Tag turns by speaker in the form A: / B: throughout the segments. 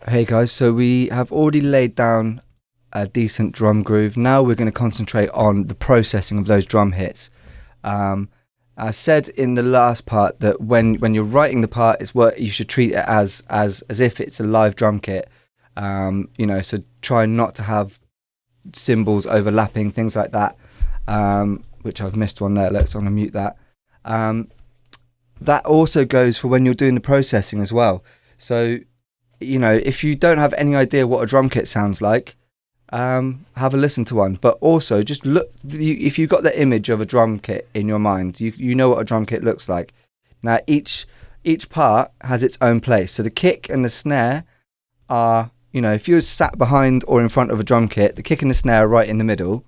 A: Hey guys, so we have already laid down a decent drum groove. Now we're going to concentrate on the processing of those drum hits. I said in the last part that when you're writing the part, it's what you should treat it as if it's a live drum kit. So try not to have cymbals overlapping, things like that. Which I've missed one there. I'm gonna mute that. That also goes for when you're doing the processing as well. So, if you don't have any idea what a drum kit sounds like, have a listen to one. But also, just look, if you've got the image of a drum kit in your mind, you know what a drum kit looks like. Now, each part has its own place. So the kick and the snare are, if you're sat behind or in front of a drum kit, the kick and the snare are right in the middle.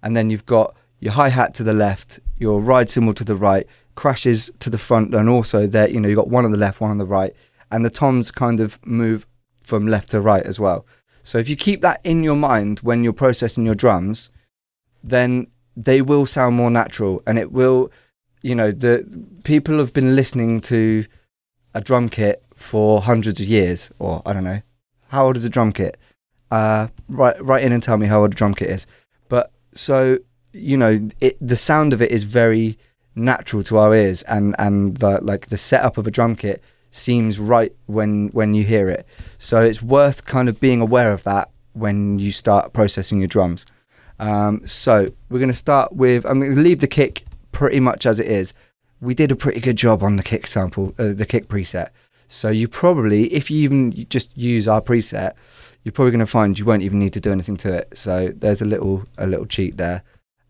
A: And then you've got your hi-hat to the left, your ride cymbal to the right, crashes to the front, and also there, you've got one on the left, one on the right. And the toms kind of move from left to right as well. So if you keep that in your mind when you're processing your drums, then they will sound more natural. And it will, the people have been listening to a drum kit for hundreds of years, or I don't know. How old is a drum kit? Write in and tell me how old a drum kit is. But so, the sound of it is very natural to our ears, and the setup of a drum kit seems right when you hear it. So it's worth kind of being aware of that when you start processing your drums. So we're going to start with, I'm going to leave the kick pretty much as it is. We did a pretty good job on the kick sample, the kick preset. So you probably, if you even just use our preset, you're probably going to find you won't even need to do anything to it. So there's a little cheat there.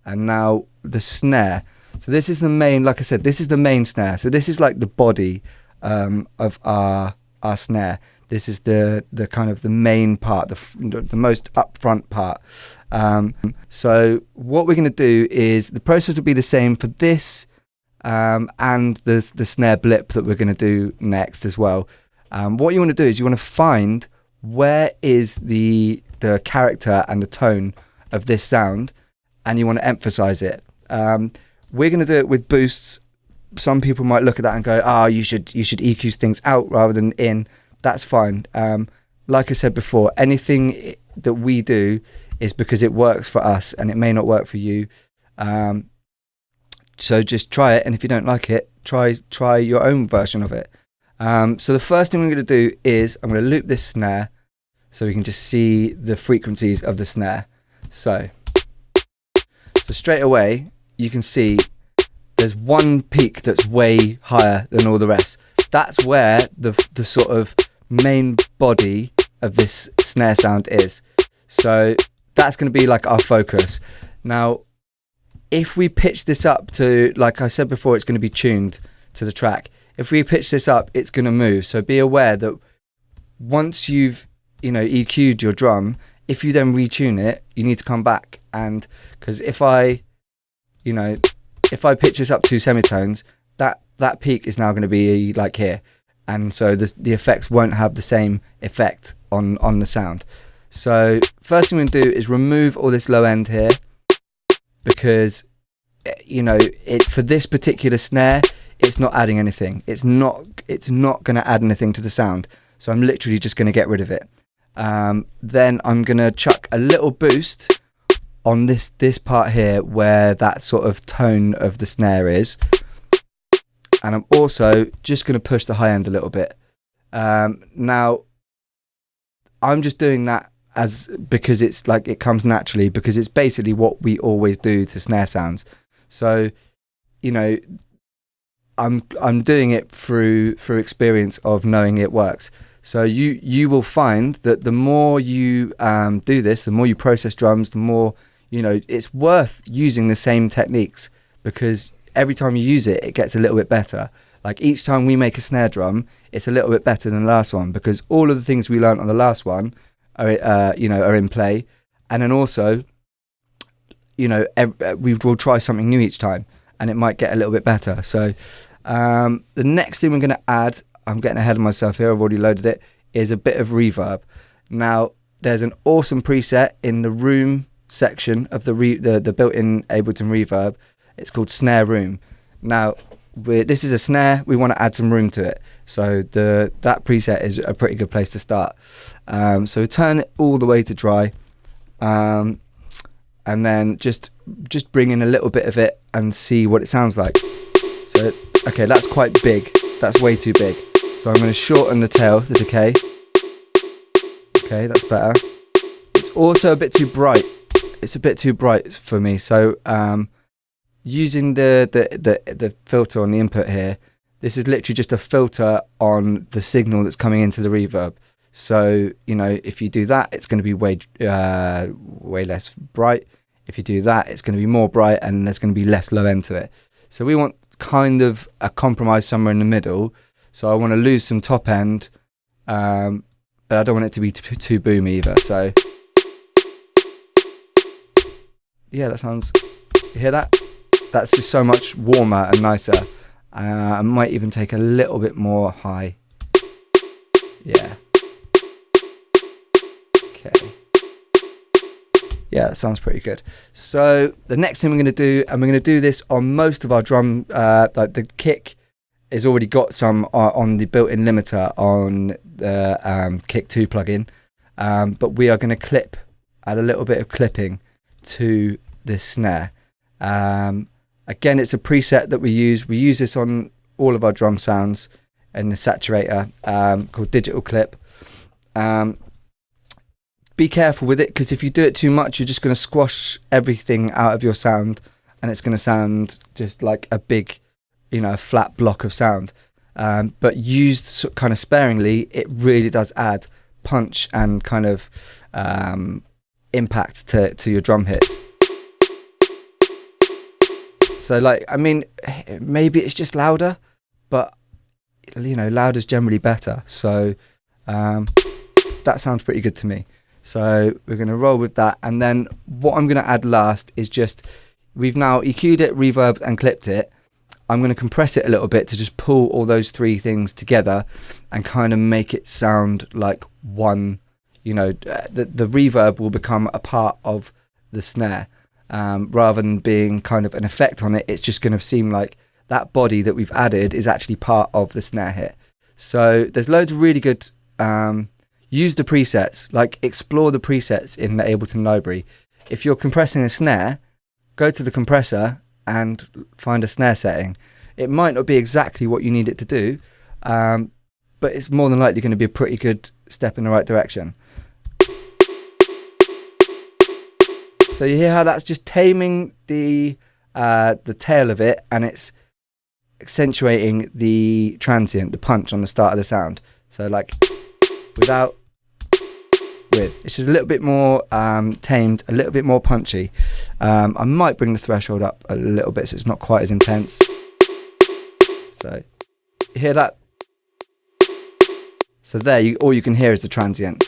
A: And now the snare. So this is the main, like I said, this is the main snare. So this is like the body of our snare. This is the kind of the main part, the most upfront part. So what we're going to do is the process will be the same for this and the snare blip that we're going to do next as well. What you want to do is you want to find where is the character and the tone of this sound, and you want to emphasize it. We're going to do it with boosts. Some people might look at that and go, you should EQ things out rather than in. That's fine. Like I said before, anything that we do is because it works for us, and it may not work for you. So just try it, and if you don't like it, try your own version of it. So the first thing we're going to do is I'm going to loop this snare so we can just see the frequencies of the snare. So straight away you can see there's one peak that's way higher than all the rest. That's where the sort of main body of this snare sound is. So that's going to be like our focus. Now, if we pitch this up to, like I said before, it's going to be tuned to the track. If we pitch this up, it's going to move. So be aware that once you've, EQ'd your drum, if you then retune it, you need to come back. And because if I pitch this up to semitones, that peak is now going to be like here. And so the effects won't have the same effect on the sound. So first thing we're going to do is remove all this low end here, because for this particular snare, it's not adding anything. It's not going to add anything to the sound. So I'm literally just going to get rid of it. Then I'm going to chuck a little boost on this part here where that sort of tone of the snare is. And I'm also just going to push the high end a little bit. Now, I'm just doing that because it's like it comes naturally, because it's basically what we always do to snare sounds. So, I'm doing it through experience of knowing it works. So you will find that the more you do this, the more you process drums, the more it's worth using the same techniques, because every time you use it, it gets a little bit better. Like each time we make a snare drum, it's a little bit better than the last one, because all of the things we learned on the last one are in play. And then also, we will try something new each time, and it might get a little bit better. So the next thing we're going to add, I'm getting ahead of myself here, I've already loaded it, is a bit of reverb. Now, there's an awesome preset in the room section of the built-in Ableton reverb. It's called Snare Room. Now, this is a snare, we want to add some room to it. So that preset is a pretty good place to start. So turn it all the way to dry, and then just bring in a little bit of it and see what it sounds like. So okay, that's quite big. That's way too big. So I'm going to shorten the tail, the decay. Okay, that's better. It's also a bit too bright. It's a bit too bright for me. So using the filter on the input here, this is literally just a filter on the signal that's coming into the reverb. So, you know, if you do that, it's going to be way less bright. If you do that, it's going to be more bright, and there's going to be less low end to it. So we want kind of a compromise somewhere in the middle. So I want to lose some top end, but I don't want it to be too boom either. So yeah, that sounds, you hear that? That's just so much warmer and nicer. I might even take a little bit more high. Yeah. Okay. Yeah, that sounds pretty good. So the next thing we're going to do, and we're going to do this on most of our drum, like the kick has already got some on the built-in limiter on the Kick 2 plugin, but we are going to add a little bit of clipping to this snare. Again, it's a preset that we use. We use this on all of our drum sounds in the saturator, called Digital Clip. Be careful with it, because if you do it too much, you're just going to squash everything out of your sound, and it's going to sound just like a big, you know, a flat block of sound. But used kind of sparingly, it really does add punch and kind of impact to your drum hits. So, like, I mean, maybe it's just louder, but, you know, louder's generally better. So that sounds pretty good to me. So we're going to roll with that. And then what I'm going to add last is just, we've now EQ'd it, reverbed and clipped it. I'm going to compress it a little bit to just pull all those three things together and kind of make it sound like one, you know, the reverb will become a part of the snare. Rather than being kind of an effect on it, it's just going to seem like that body that we've added is actually part of the snare hit. So there's loads of really good, use the presets, like explore the presets in the Ableton library. If you're compressing a snare, go to the compressor and find a snare setting. It might not be exactly what you need it to do, but it's more than likely going to be a pretty good step in the right direction. So you hear how that's just taming the tail of it, and it's accentuating the transient, the punch on the start of the sound. So like without, with. It's just a little bit more tamed, a little bit more punchy. I might bring the threshold up a little bit so it's not quite as intense. So you hear that? So there, all you can hear is the transient.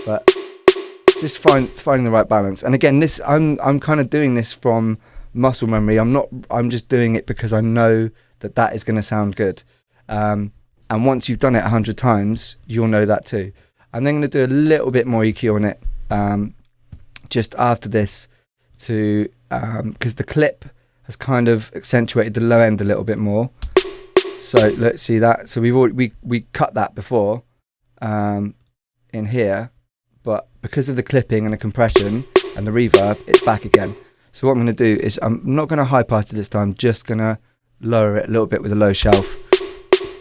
A: But just finding the right balance. And again, this I'm kind of doing this from muscle memory. I'm just doing it because I know that is going to sound good. And once you've done it 100 times, you'll know that too. I'm then going to do a little bit more EQ on it just after this, to because the clip has kind of accentuated the low end a little bit more. So let's see that. So we cut that before in here, but because of the clipping and the compression and the reverb, it's back again. So what I'm going to do is, I'm not going to high pass it this time, I'm just going to lower it a little bit with a low shelf,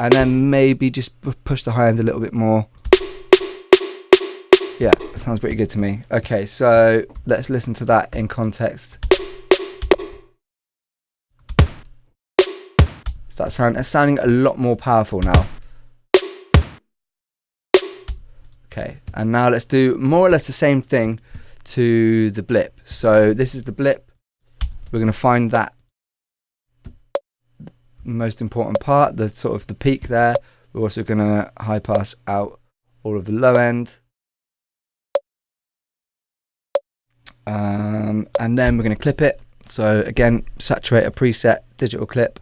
A: and then maybe just push the high end a little bit more. Yeah, that sounds pretty good to me. Okay, so let's listen to that in context. So that's sounding a lot more powerful now. Okay, and now let's do more or less the same thing to the blip. So this is the blip. We're going to find that most important part, the sort of the peak there. We're also going to high pass out all of the low end. And then we're going to clip it. So again, saturate a preset, digital clip.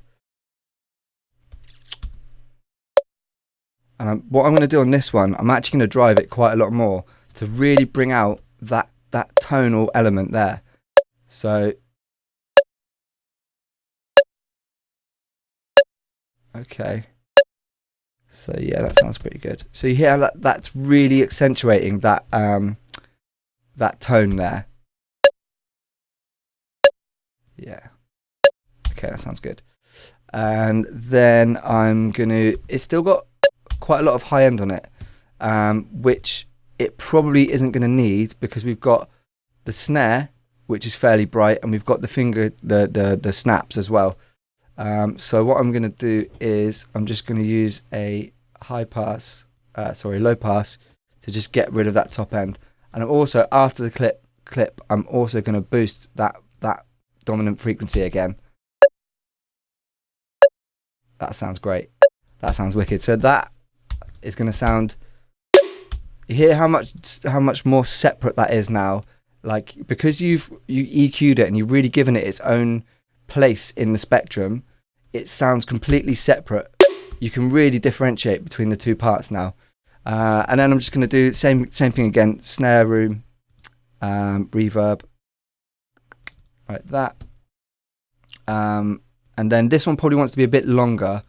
A: And what I'm going to do on this one, I'm actually going to drive it quite a lot more to really bring out that tonal element there. So Okay. So yeah, that sounds pretty good. So you hear that that's really accentuating that that tone there. Yeah. Okay, that sounds good. And then it's still got quite a lot of high end on it, which it probably isn't gonna need because we've got the snare, which is fairly bright, and we've got the snaps as well. So what I'm going to do is I'm just going to use a low pass to just get rid of that top end. And I'm also, after the clip, I'm also going to boost that dominant frequency again. That sounds great. That sounds wicked. So that is going to sound. You hear how much more separate that is now. Like, because you EQ'd it and you've really given it its own place in the spectrum, it sounds completely separate. You can really differentiate between the two parts now. And then I'm just going to do same thing again. Snare room, reverb, like that. And then this one probably wants to be a bit longer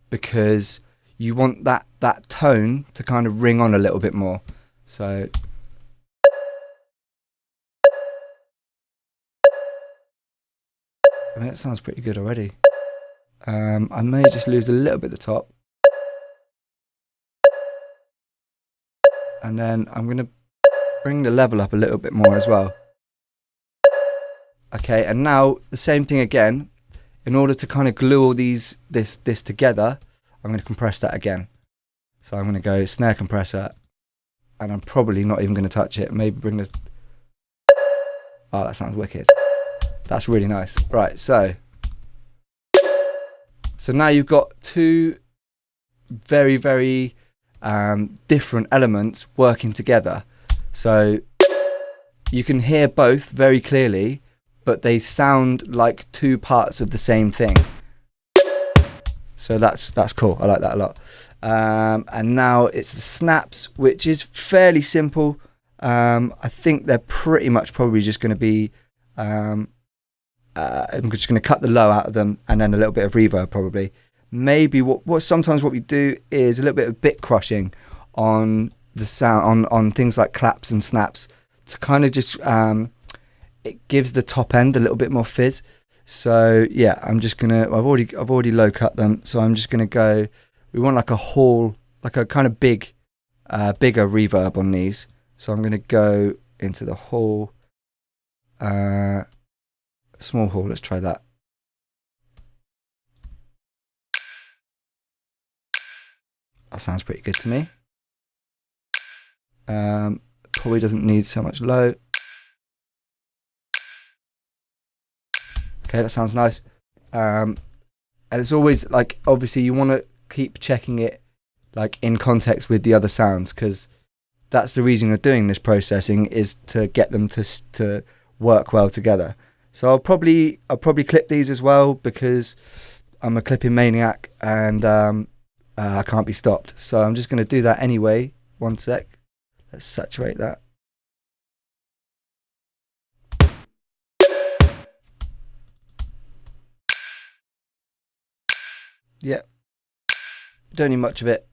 A: because you want that tone to kind of ring on a little bit more. So. I mean, it sounds pretty good already. I may just lose a little bit at the top. And then I'm going to bring the level up a little bit more as well. Okay, and now the same thing again. In order to kind of glue all this together, I'm going to compress that again. So I'm going to go snare compressor. And I'm probably not even going to touch it. Maybe bring the... Oh, that sounds wicked. That's really nice. Right, so now you've got two very, very different elements working together. So you can hear both very clearly, but they sound like two parts of the same thing. So that's cool. I like that a lot. And now it's the snaps, which is fairly simple. I think they're pretty much probably just going to be... I'm just going to cut the low out of them and then a little bit of reverb probably. Maybe sometimes what we do is a little bit of bit crushing on the sound on things like claps and snaps to kind of just it gives the top end a little bit more fizz. So yeah, I'm just gonna I've already low cut them, so I'm just gonna go. We want like a hall, like a kind of bigger reverb on these. So I'm gonna go into the hall. Small hall, let's try that. That sounds pretty good to me. Probably doesn't need so much low. Okay, that sounds nice. And it's always like, obviously you want to keep checking it like in context with the other sounds, because that's the reason you're doing this processing, is to get them to work well together. So I'll probably clip these as well, because I'm a clipping maniac and I can't be stopped. So I'm just going to do that anyway. One sec. Let's saturate that. Yeah. Don't need much of it.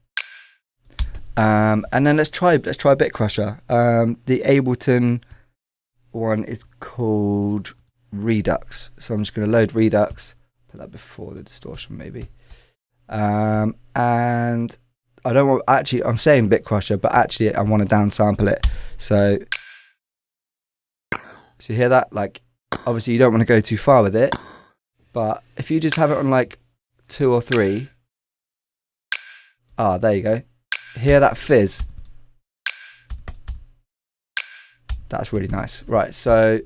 A: And then let's try Bit Crusher. The Ableton one is called Redux. So I'm just going to load Redux. Put that before the distortion maybe. And I don't want, actually I'm saying Bit Crusher, but actually I want to downsample it. So you hear that? Like, obviously you don't want to go too far with it, but if you just have it on like 2 or 3. There you go. Hear that fizz? That's really nice. Right, so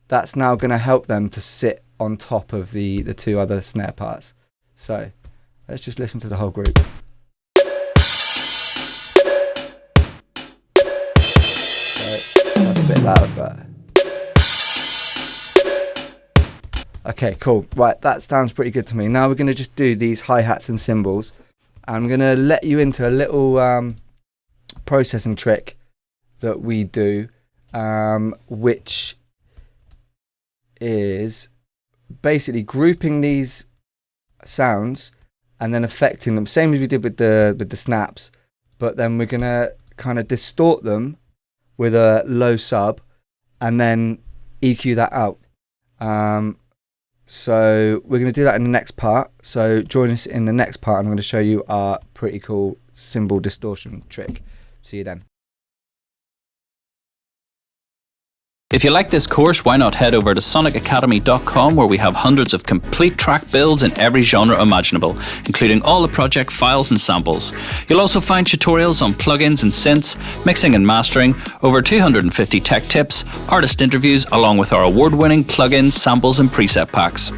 A: that's now going to help them to sit on top of the 2 other snare parts. So let's just listen to the whole group. So that's a bit loud, but okay, cool. Right, that sounds pretty good to me. Now we're going to just do these hi-hats and cymbals. I'm going to let you into a little processing trick that we do, which is basically grouping these sounds and then affecting them, same as we did with the snaps, but then we're gonna kind of distort them with a low sub, and then EQ that out. So we're going to do that in the next part. So join us in the next part, and I'm going to show you our pretty cool cymbal distortion trick. See you then.
B: If you like this course, why not head over to sonicacademy.com, where we have hundreds of complete track builds in every genre imaginable, including all the project files and samples. You'll also find tutorials on plugins and synths, mixing and mastering, over 250 tech tips, artist interviews, along with our award-winning plugins, samples and preset packs.